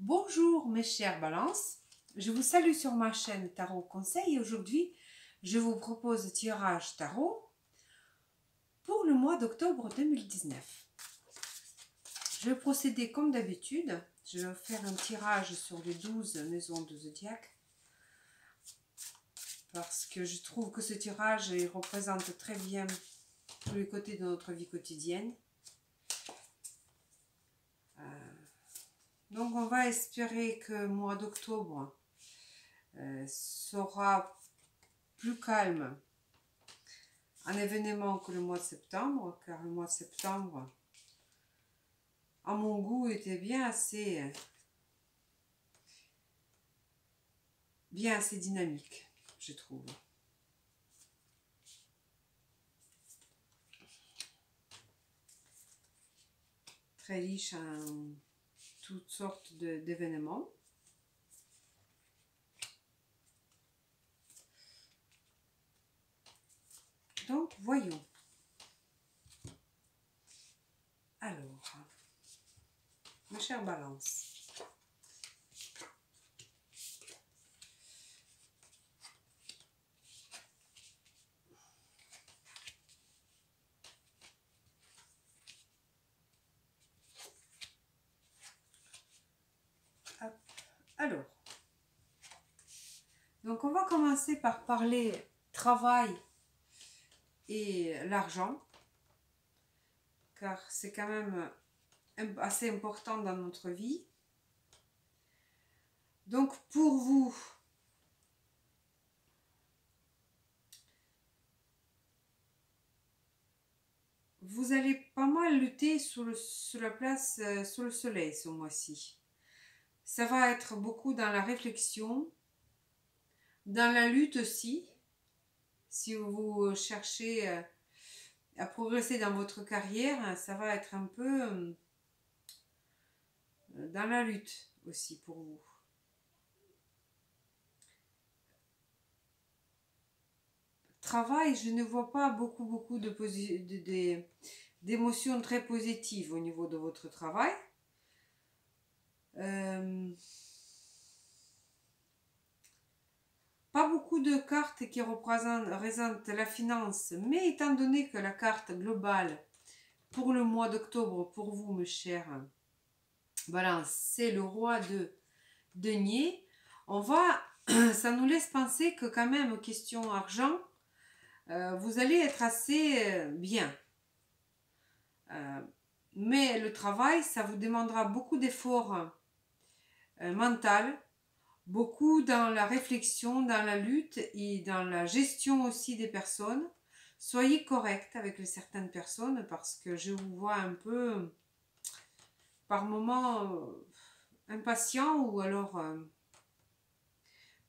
Bonjour mes chères balances, je vous salue sur ma chaîne Tarot Conseil et aujourd'hui je vous propose un tirage tarot pour le mois d'octobre 2019. Je vais procéder comme d'habitude, je vais faire un tirage sur les 12 maisons de zodiaque parce que je trouve que ce tirage représente très bien tous les côtés de notre vie quotidienne. Donc on va espérer que le mois d'octobre sera plus calme un événement que le mois de septembre, car le mois de septembre, à mon goût, était bien assez dynamique, je trouve. Très riche en toutes sortes d'événements. Donc, voyons. Alors, ma chère Balance. Hop. Alors, donc on va commencer par parler travail et l'argent, car c'est quand même assez important dans notre vie. Donc pour vous, vous allez pas mal lutter sur la place, sous le soleil ce mois-ci. Ça va être beaucoup dans la réflexion, dans la lutte aussi. Si vous cherchez à progresser dans votre carrière, ça va être un peu dans la lutte aussi pour vous. Travail, je ne vois pas beaucoup d'émotions très positives au niveau de votre travail. Pas beaucoup de cartes qui représentent la finance, mais étant donné que la carte globale pour le mois d'octobre, pour vous, mes chers Balance, c'est le roi de denier, ça nous laisse penser que quand même, question argent, vous allez être assez bien. Mais le travail, ça vous demandera beaucoup d'efforts mental, beaucoup dans la réflexion, dans la lutte et dans la gestion aussi des personnes. Soyez correct avec certaines personnes parce que je vous vois un peu par moments impatient ou alors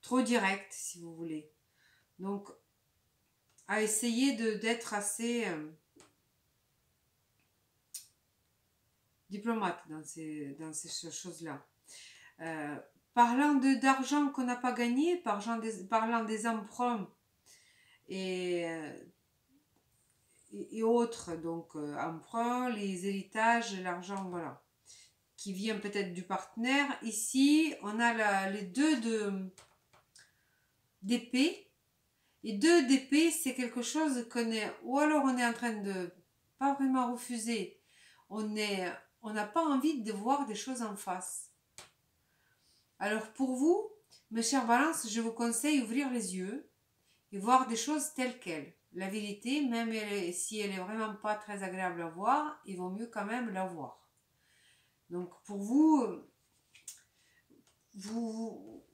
trop direct si vous voulez. Donc à essayer d'être assez diplomate dans ces choses-là. Parlant d'argent qu'on n'a pas gagné, parlant des emprunts et autres, donc emprunts, les héritages, l'argent, voilà, qui vient peut-être du partenaire. Ici, on a les deux d'épée. Et deux d'épée, c'est quelque chose qu'on est, ou alors on est en train de, pas vraiment refuser, on n'a pas envie de voir des choses en face. Alors pour vous, mes chers balances, je vous conseille d'ouvrir les yeux et voir des choses telles quelles. La vérité, même si elle est vraiment pas très agréable à voir, il vaut mieux quand même la voir. Donc pour vous, vous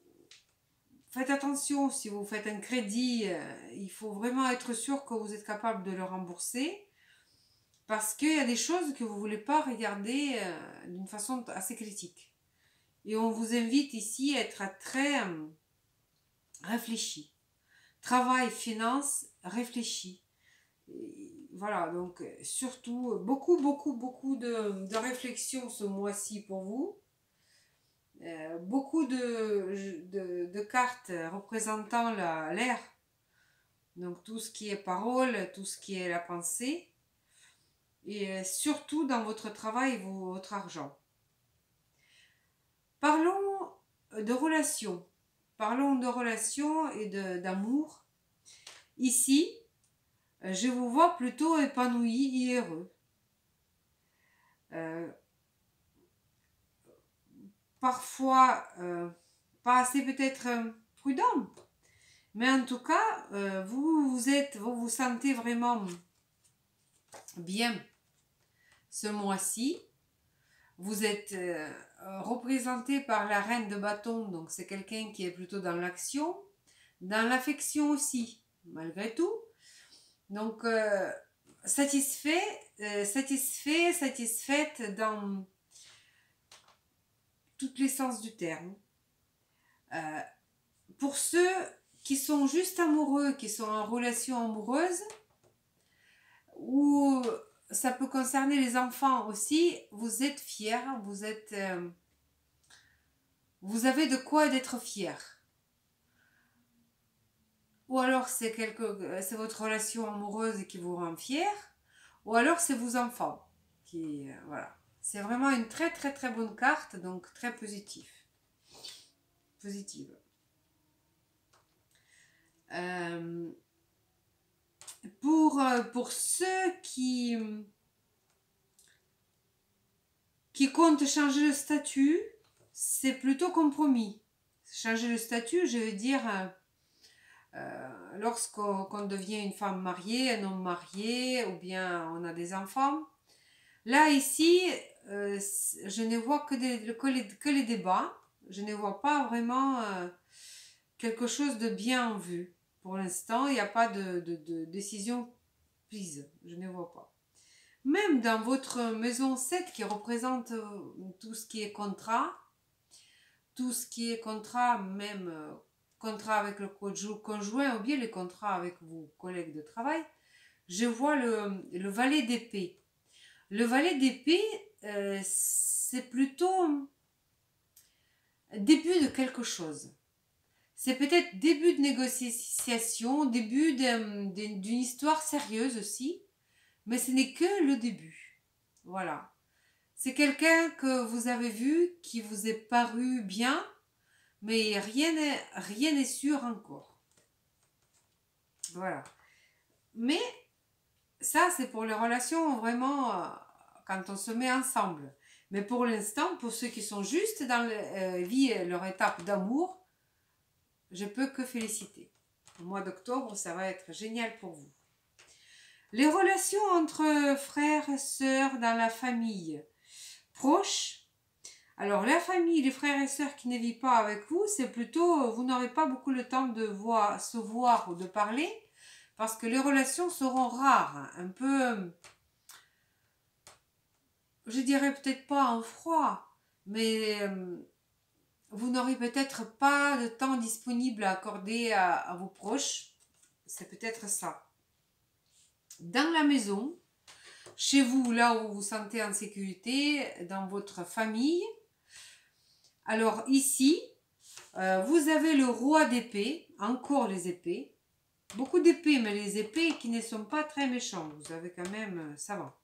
faites attention, si vous faites un crédit, il faut vraiment être sûr que vous êtes capable de le rembourser. Parce qu'il y a des choses que vous ne voulez pas regarder d'une façon assez critique. Et on vous invite ici à être très réfléchi. Travail, finance, réfléchi. Et voilà, donc surtout beaucoup de réflexion ce mois-ci pour vous. Beaucoup de cartes représentant l'air. Donc tout ce qui est parole, tout ce qui est la pensée. Et surtout dans votre travail, votre argent. Parlons de relations. Parlons de relations et d'amour. Ici, je vous vois plutôt épanoui et heureux. Parfois, pas assez peut-être prudent, mais en tout cas, vous vous sentez vraiment bien ce mois-ci. Vous êtes représenté par la reine de bâton, donc c'est quelqu'un qui est plutôt dans l'action, dans l'affection aussi, malgré tout. Donc, satisfaite dans tous les sens du terme. Pour ceux qui sont juste amoureux, qui sont en relation amoureuse, ou ça peut concerner les enfants aussi, vous êtes fiers, vous avez de quoi d'être fiers. Ou alors c'est votre relation amoureuse qui vous rend fier, ou alors c'est vos enfants qui voilà. C'est vraiment une très très très bonne carte, donc très positive. Pour ceux qui comptent changer le statut, c'est plutôt compromis. Changer le statut, je veux dire, lorsqu'on devient une femme mariée, un homme marié, ou bien on a des enfants. Là, ici, je ne vois que les débats. Je ne vois pas vraiment quelque chose de bien en vue. Pour l'instant, il n'y a pas de décision prise. Je ne vois pas. Même dans votre maison 7 qui représente tout ce qui est contrat, même contrat avec le conjoint ou bien les contrats avec vos collègues de travail, je vois le valet d'épée. Le valet d'épée, c'est plutôt début de quelque chose. C'est peut-être début de négociation, début d'une histoire sérieuse aussi, mais ce n'est que le début. Voilà. C'est quelqu'un que vous avez vu, qui vous est paru bien, mais rien n'est sûr encore. Voilà. Mais ça, c'est pour les relations vraiment quand on se met ensemble. Mais pour l'instant, pour ceux qui sont juste dans leur étape d'amour, je peux que féliciter. Au mois d'octobre, ça va être génial pour vous. Les relations entre frères et sœurs dans la famille proche. Alors, la famille, les frères et sœurs qui ne vivent pas avec vous, c'est plutôt, vous n'aurez pas beaucoup le temps de se voir ou de parler, parce que les relations seront rares, un peu, je dirais peut-être pas en froid, mais vous n'aurez peut-être pas de temps disponible à accorder à vos proches. C'est peut-être ça. Dans la maison, chez vous, là où vous vous sentez en sécurité, dans votre famille. Alors ici, vous avez le roi d'épée, encore les épées. Beaucoup d'épées, mais les épées qui ne sont pas très méchantes. Vous avez quand même, ça va.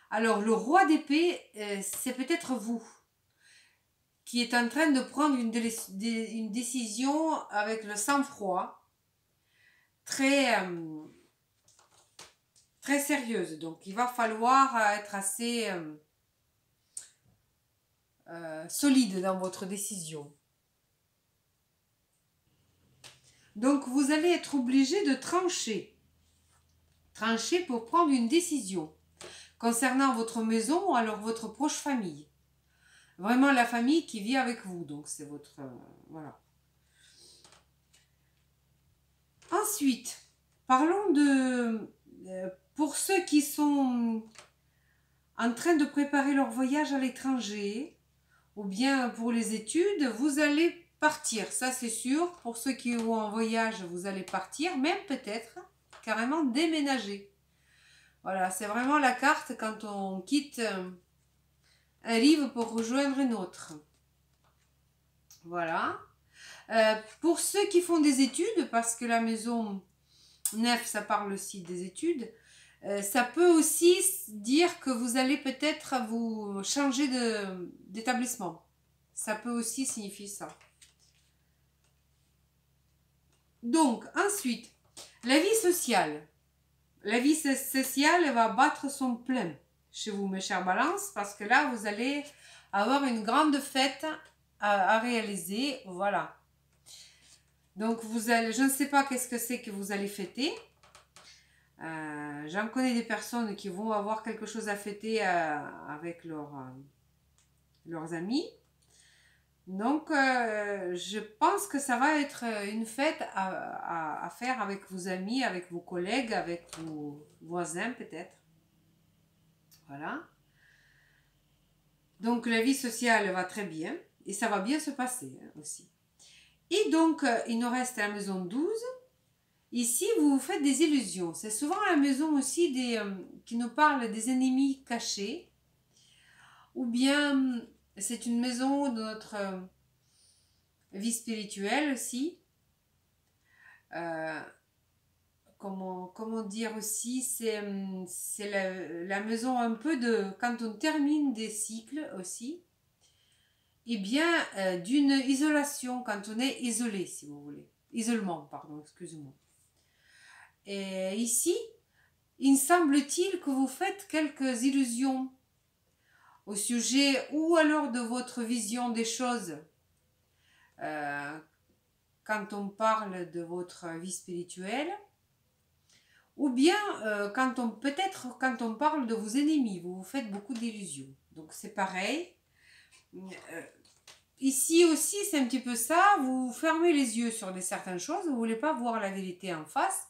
Alors le roi d'épée, c'est peut-être vous qui êtes en train de prendre une décision avec le sang-froid, très sérieuse. Donc il va falloir être assez solide dans votre décision. Donc vous allez être obligé de trancher. Trancher pour prendre une décision concernant votre maison ou alors votre proche famille. Vraiment la famille qui vit avec vous. Donc c'est votre... voilà. Ensuite, parlons de... pour ceux qui sont en train de préparer leur voyage à l'étranger ou bien pour les études, vous allez partir, ça c'est sûr. Pour ceux qui vont en voyage, vous allez partir, même peut-être carrément déménager. Voilà, c'est vraiment la carte quand on quitte un livre pour rejoindre un autre. Voilà. Pour ceux qui font des études, parce que la maison 9, ça parle aussi des études, ça peut aussi dire que vous allez peut-être vous changer d'établissement. Ça peut aussi signifier ça. Donc, ensuite, la vie sociale. La vie sociale va battre son plein chez vous, mes chers balances, parce que là, vous allez avoir une grande fête à réaliser. Voilà. Donc, je ne sais pas qu'est-ce que c'est que vous allez fêter. J'en connais des personnes qui vont avoir quelque chose à fêter avec leurs amis. Donc, je pense que ça va être une fête à faire avec vos amis, avec vos collègues, avec vos voisins peut-être. Voilà. Donc, la vie sociale va très bien et ça va bien se passer aussi. Et donc, il nous reste la maison 12. Ici, vous vous faites des illusions. C'est souvent la maison aussi qui nous parle des ennemis cachés. Ou bien, c'est une maison de notre vie spirituelle aussi. Comment dire aussi, c'est la maison un peu de quand on termine des cycles aussi. Et bien, d'une isolation, quand on est isolé, si vous voulez. Isolement, pardon, excusez-moi. Et ici, il semble-t-il que vous faites quelques illusions au sujet ou alors de votre vision des choses quand on parle de votre vie spirituelle, ou bien peut-être quand on parle de vos ennemis, vous vous faites beaucoup d'illusions. Donc c'est pareil. Ici aussi, c'est un petit peu ça, vous fermez les yeux sur certaines choses, vous ne voulez pas voir la vérité en face.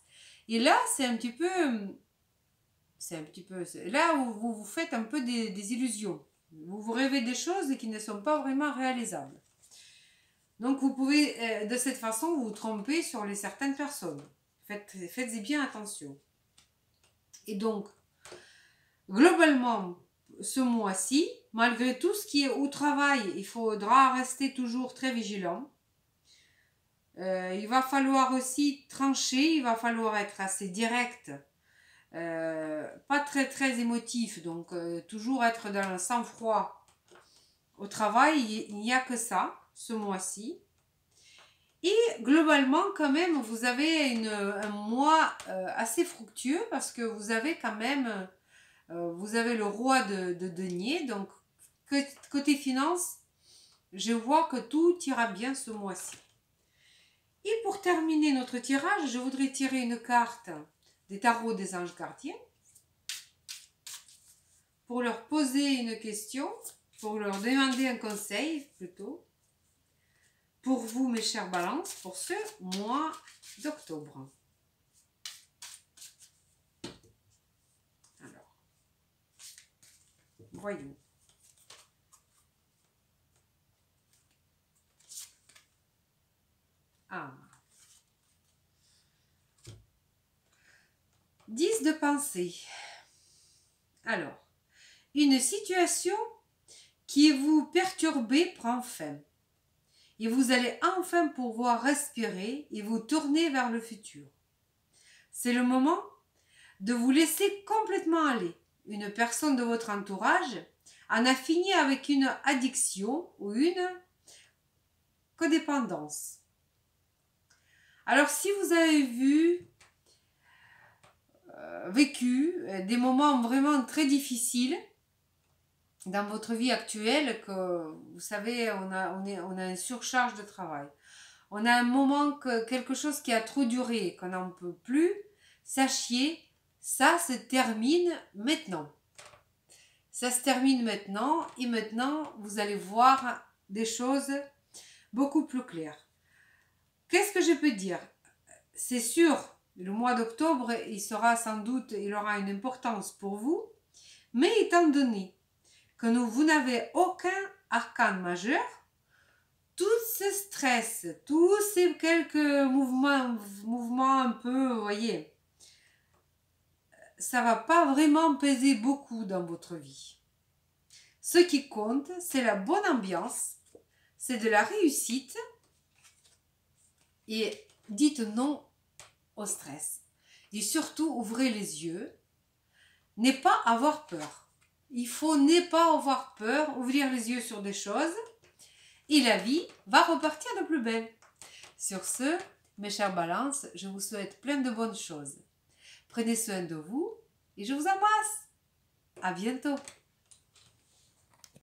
Et là, c'est un petit peu là où vous vous faites un peu des illusions. Vous vous rêvez des choses qui ne sont pas vraiment réalisables. Donc vous pouvez de cette façon vous tromper sur certaines personnes. Faites-y bien attention. Et donc, globalement, ce mois-ci, malgré tout ce qui est au travail, il faudra rester toujours très vigilant. Il va falloir aussi trancher, il va falloir être assez direct. Pas très très émotif, donc toujours être dans le sang-froid au travail. Il n'y a que ça ce mois-ci, et globalement quand même vous avez un mois assez fructueux, parce que vous avez quand même vous avez le roi de denier, donc côté finance je vois que tout ira bien ce mois-ci. Et pour terminer notre tirage, je voudrais tirer une carte des tarots des anges gardiens pour leur poser une question, pour leur demander un conseil plutôt, pour vous mes chères balances, pour ce mois d'octobre. Alors, voyons. Ah. 10 de pensée. Alors, une situation qui vous perturbait prend fin. Et vous allez enfin pouvoir respirer et vous tourner vers le futur. C'est le moment de vous laisser complètement aller. Une personne de votre entourage en a fini avec une addiction ou une codépendance. Alors si vous avez vécu des moments vraiment très difficiles dans votre vie actuelle, que vous savez, on a une surcharge de travail, on a un moment, quelque chose qui a trop duré, qu'on n'en peut plus, sachez, ça se termine maintenant. Ça se termine maintenant, et maintenant vous allez voir des choses beaucoup plus claires. Qu'est-ce que je peux dire? C'est sûr, le mois d'octobre, il aura une importance pour vous, mais étant donné que vous n'avez aucun arcane majeur, tout ce stress, tous ces quelques mouvements un peu, vous voyez, ça va pas vraiment peser beaucoup dans votre vie. Ce qui compte, c'est la bonne ambiance, c'est de la réussite, et dites non au stress. Et surtout, ouvrez les yeux, n'ayez pas avoir peur. Il faut ne pas avoir peur, ouvrir les yeux sur des choses et la vie va repartir de plus belle. Sur ce, mes chères balances, je vous souhaite plein de bonnes choses. Prenez soin de vous et je vous embrasse. À bientôt.